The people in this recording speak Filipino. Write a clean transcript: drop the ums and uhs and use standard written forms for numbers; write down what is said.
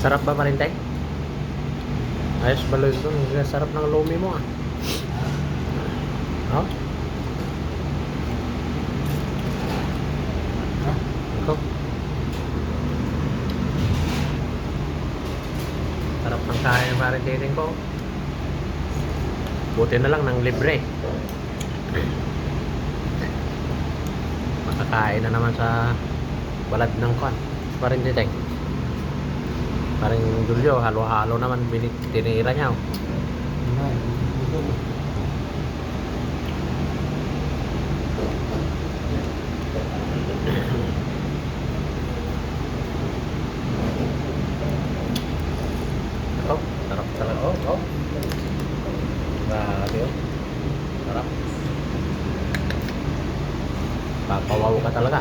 Sarap ba Marintay? Ayos baloy ito. Sarap ng lumi mo ah. Oh? Ito. Sarap ng kain ng Marintay ko. Buti na lang ng libre. Makakain na naman sa balad ng kwan. Marintay. Parang Julio, halo-halo naman tinira niya. Oh. Oh, sarap talaga. Oh. Grabe oh. Sarap. Papawaw ka talaga.